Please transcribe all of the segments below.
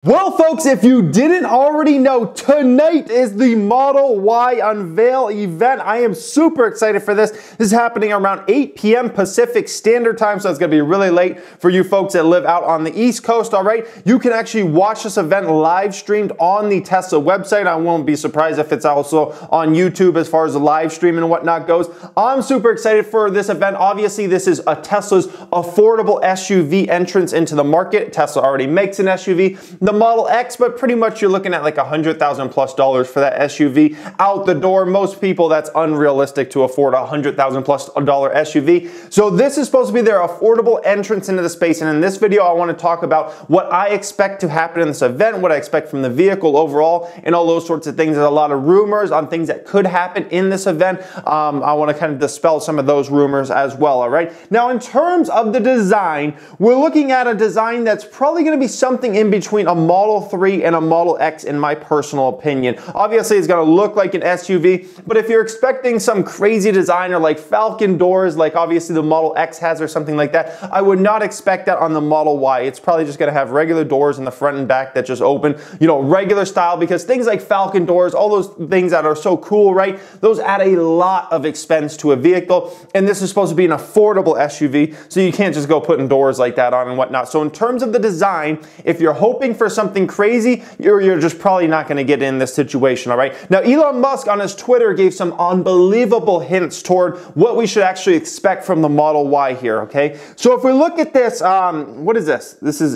Well, folks, if you didn't already know, tonight is the Model Y unveil event. I am super excited for this. This is happening around 8 p.m. Pacific Standard Time, so it's going to be really late for you folks that live out on the East Coast, all right? You can actually watch this event live streamed on the Tesla website. I won't be surprised if it's also on YouTube as far as the live stream and whatnot goes. I'm super excited for this event. Obviously, this is a Tesla's affordable SUV entrance into the market. Tesla already makes an SUV. The Model X, but pretty much you're looking at like $100,000 plus for that SUV out the door. Most people, that's unrealistic to afford a $100,000 plus SUV. So this is supposed to be their affordable entrance into the space. And in this video, I want to talk about what I expect to happen in this event, what I expect from the vehicle overall, and all those sorts of things. There's a lot of rumors on things that could happen in this event. I want to kind of dispel some of those rumors as well, all right? Now, in terms of the design, we're looking at a design that's probably going to be something in between a Model 3 and a Model X in my personal opinion. Obviously, it's going to look like an SUV, but if you're expecting some crazy designer like Falcon doors, like obviously the Model X has or something like that, I would not expect that on the Model Y. It's probably just going to have regular doors in the front and back that just open, you know, regular style, because things like Falcon doors, all those things that are so cool, right? Those add a lot of expense to a vehicle, and this is supposed to be an affordable SUV, so you can't just go putting doors like that on and whatnot. So in terms of the design, if you're hoping for something crazy, you're just probably not going to get in this situation, all right? Now, Elon Musk on his Twitter gave some unbelievable hints toward what we should actually expect from the Model Y here, okay? So if we look at this, what is this? This is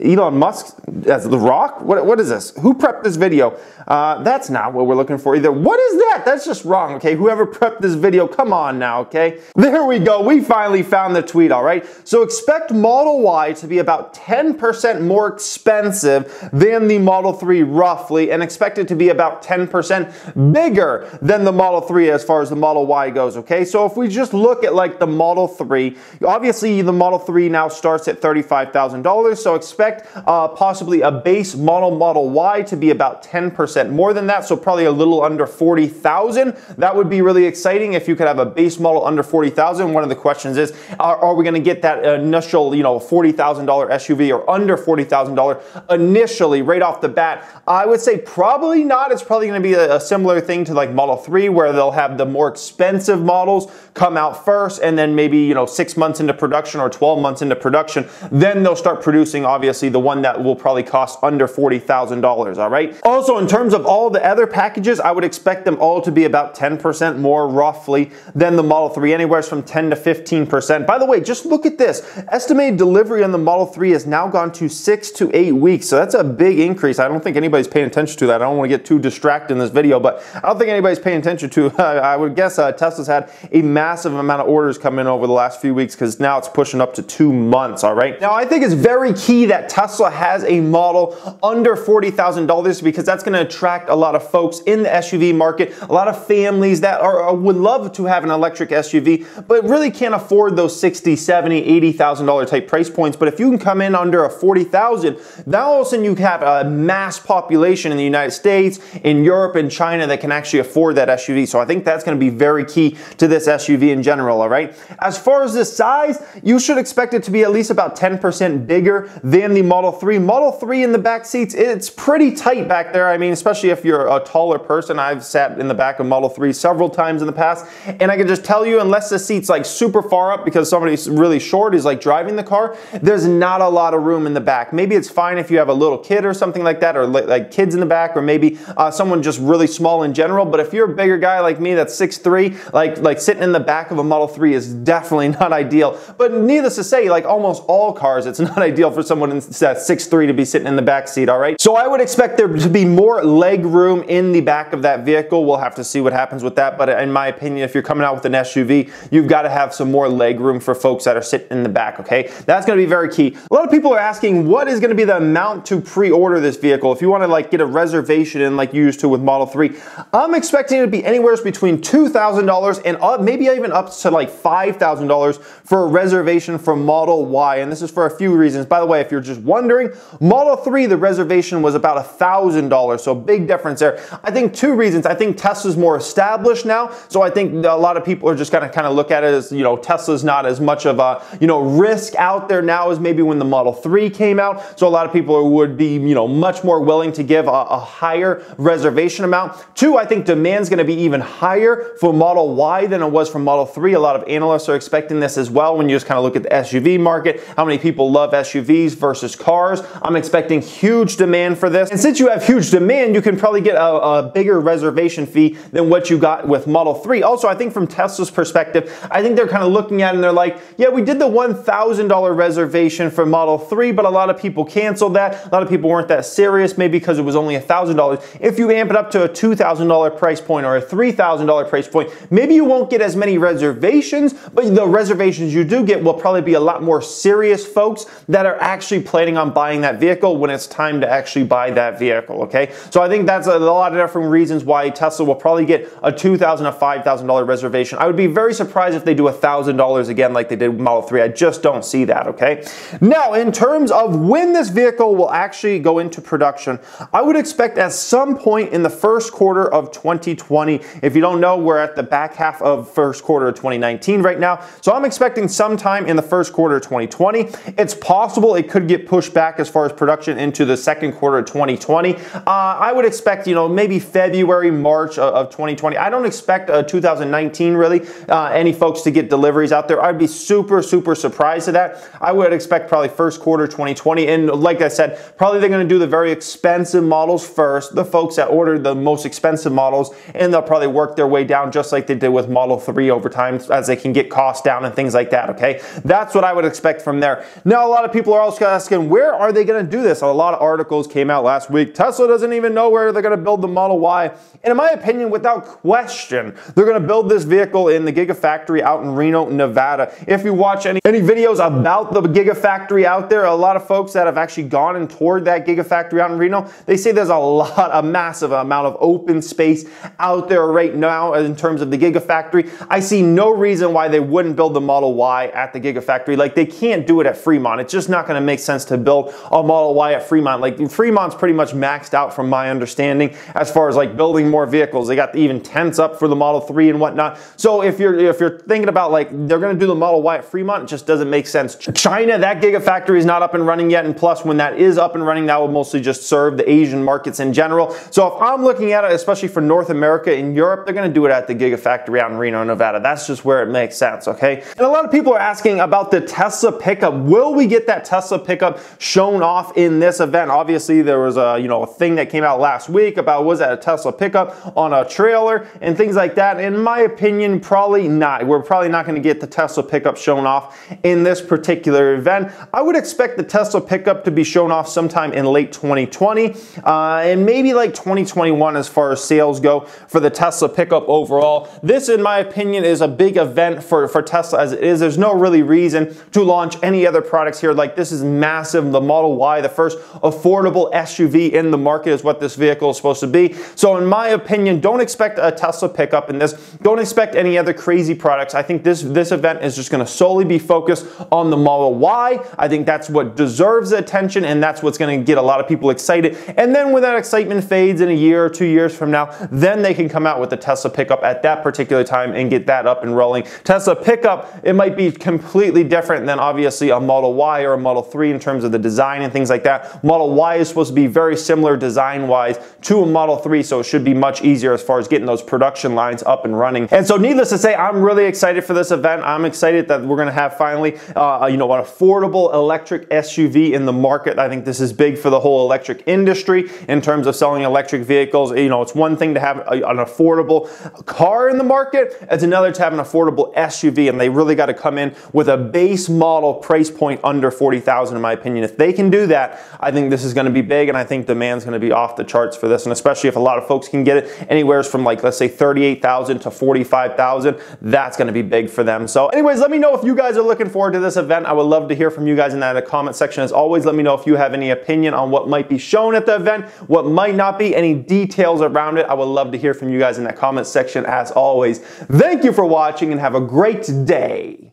Elon Musk as The Rock? What is this? Who prepped this video? That's not what we're looking for either. What is that? That's just wrong, okay? Whoever prepped this video, come on now, okay? There we go. We finally found the tweet, all right? So expect Model Y to be about 10% more expensive than the Model 3 roughly, and expect it to be about 10% bigger than the Model 3 as far as the Model Y goes, okay? So if we just look at like the Model 3, obviously the Model 3 now starts at $35,000, so expect possibly a base Model Y to be about 10% more than that, so probably a little under $40,000. That would be really exciting if you could have a base model under $40,000. One of the questions is, are we going to get that initial, you know, $40,000 SUV or under $40,000 initially right off the bat? I would say probably not. It's probably going to be a similar thing to like Model 3, where they'll have the more expensive models come out first, and then maybe, you know, 6 months into production or 12 months into production, then they'll start producing obviously the one that will probably cost under $40,000, all right? Also, in terms of all the other packages, I would expect them all to be about 10% more roughly than the Model 3, anywhere from 10 to 15%. By the way, just look at this. Estimated delivery on the Model 3 has now gone to 6 to 8 weeks, so that's a big increase. I don't think anybody's paying attention to that. I don't want to get too distracted in this video, but I don't think anybody's paying attention to I would guess Tesla's had a massive amount of orders come in over the last few weeks, because now it's pushing up to 2 months, all right? Now, I think it's very key that Tesla has a model under $40,000, because that's going to attract a lot of folks in the SUV market, a lot of families that would love to have an electric SUV, but really can't afford those $60,000, $70,000, $80,000 type price points. But if you can come in under a $40,000, now all of a sudden you have a mass population in the United States, in Europe, and China that can actually afford that SUV. So I think that's going to be very key to this SUV in general, all right? As far as the size, you should expect it to be at least about 10% bigger than the Model 3. Model 3 in the back seats, it's pretty tight back there. I mean, especially if you're a taller person. I've sat in the back of Model 3 several times in the past, and I can just tell you, unless the seat's like super far up because somebody's really short is like driving the car, there's not a lot of room in the back. Maybe it's fine if you have a little kid or something like that, or like kids in the back, or maybe someone just really small in general. But if you're a bigger guy like me that's 6'3", like sitting in the back of a Model 3 is definitely not ideal. But needless to say, like almost all cars, it's not ideal for someone that's 6'3" to be sitting in the back seat, all right? So I would expect there to be more leg room in the back of that vehicle. We'll have to see what happens with that, but in my opinion, if you're coming out with an SUV, you've got to have some more leg room for folks that are sitting in the back, okay? That's going to be very key. A lot of people are asking, what is going to be the amount to pre-order this vehicle? If you want to like get a reservation in like you used to with Model 3, I'm expecting it to be anywhere between $2,000 and maybe even up to like $5,000 for a reservation for Model Y, and this is for a few reasons. By the way, if you're just wondering, Model 3, the reservation was about $1,000, so big difference there. I think two reasons. I think Tesla's more established now, so I think a lot of people are just going to kind of look at it as, you know, Tesla's not as much of a, you know, risk out there now as maybe when the Model 3 came out, so a lot of people people would be, much more willing to give a higher reservation amount. 2, I think demand's going to be even higher for Model Y than it was for Model 3. A lot of analysts are expecting this as well when you just kind of look at the SUV market, how many people love SUVs versus cars. I'm expecting huge demand for this. And since you have huge demand, you can probably get a bigger reservation fee than what you got with Model 3. Also, I think from Tesla's perspective, I think they're kind of looking at it and they're like, yeah, we did the $1,000 reservation for Model 3, but a lot of people canceled that. A lot of people weren't that serious, maybe because it was only $1,000. If you amp it up to a $2,000 price point or a $3,000 price point, maybe you won't get as many reservations, but the reservations you do get will probably be a lot more serious folks that are actually planning on buying that vehicle when it's time to actually buy that vehicle, okay? So I think that's a lot of different reasons why Tesla will probably get a $2,000 to $5,000 reservation. I would be very surprised if they do $1,000 again like they did with Model 3. I just don't see that, okay? Now, in terms of when this vehicle will actually go into production, I would expect at some point in the first quarter of 2020. If you don't know, we're at the back half of first quarter of 2019 right now. So I'm expecting sometime in the first quarter of 2020. It's possible it could get pushed back as far as production into the second quarter of 2020. I would expect, maybe February, March of 2020. I don't expect 2019 really, any folks to get deliveries out there. I'd be super surprised at that. I would expect probably first quarter 2020. And like I said, probably they're going to do the very expensive models first, the folks that ordered the most expensive models, and they'll probably work their way down just like they did with Model 3 over time as they can get costs down and things like that, okay? That's what I would expect from there. Now, a lot of people are also asking, where are they going to do this? A lot of articles came out last week. Tesla doesn't even know where they're going to build the Model Y. And in my opinion, without question, they're going to build this vehicle in the Gigafactory out in Reno, Nevada. If you watch any videos about the Gigafactory out there, a lot of folks that have actually gone and toured that Gigafactory out in Reno, they say there's a massive amount of open space out there right now in terms of the Gigafactory. I see no reason why they wouldn't build the Model Y at the Gigafactory. Like, they can't do it at Fremont. It's just not going to make sense to build a Model Y at Fremont. Like, Fremont's pretty much maxed out from my understanding as far as like building more vehicles. They got even tents up for the Model 3 and whatnot. So if you're thinking about like they're going to do the Model Y at Fremont, it just doesn't make sense. China, that Gigafactory is not up and running yet, and plus when that is up and running, that will mostly just serve the Asian markets in general. So if I'm looking at it, especially for North America and Europe, they're going to do it at the Gigafactory out in Reno, Nevada. That's just where it makes sense, okay? And a lot of people are asking about the Tesla pickup. Will we get that Tesla pickup shown off in this event? Obviously, there was a thing that came out last week about was that a Tesla pickup on a trailer and things like that. In my opinion, probably not. We're probably not going to get the Tesla pickup shown off in this particular event. I would expect the Tesla pickup to be shown off sometime in late 2020 and maybe like 2021 as far as sales go for the Tesla pickup overall. This, in my opinion, is a big event for Tesla as it is. There's no really reason to launch any other products here. Like, this is massive. The Model Y, the first affordable SUV in the market, is what this vehicle is supposed to be. So in my opinion, don't expect a Tesla pickup in this. Don't expect any other crazy products. I think this event is just going to solely be focused on the Model Y. I think that's what deserves the attention, and that's what's going to get a lot of people excited. And then when that excitement fades in a year or 2 years from now, then they can come out with the Tesla pickup at that particular time and get that up and rolling. Tesla pickup, it might be completely different than obviously a Model Y or a Model 3 in terms of the design and things like that. Model Y is supposed to be very similar design-wise to a Model 3, so it should be much easier as far as getting those production lines up and running. And so needless to say, I'm really excited for this event. I'm excited that we're going to have finally an affordable electric SUV in the market. I think this is big for the whole electric industry in terms of selling electric vehicles. It's one thing to have an affordable car in the market. It's another to have an affordable SUV, and they really got to come in with a base model price point under $40,000 in my opinion. If they can do that, I think this is going to be big, and I think demand's going to be off the charts for this, and especially if a lot of folks can get it anywhere from like, let's say $38,000 to $45,000, that's going to be big for them. So anyways, let me know if you guys are looking forward to this event. I would love to hear from you guys in the comment section. As always, let me know if you have any opinion on what might be shown at the event, what might not be, any details around it. I would love to hear from you guys in that comment section as always. Thank you for watching and have a great day.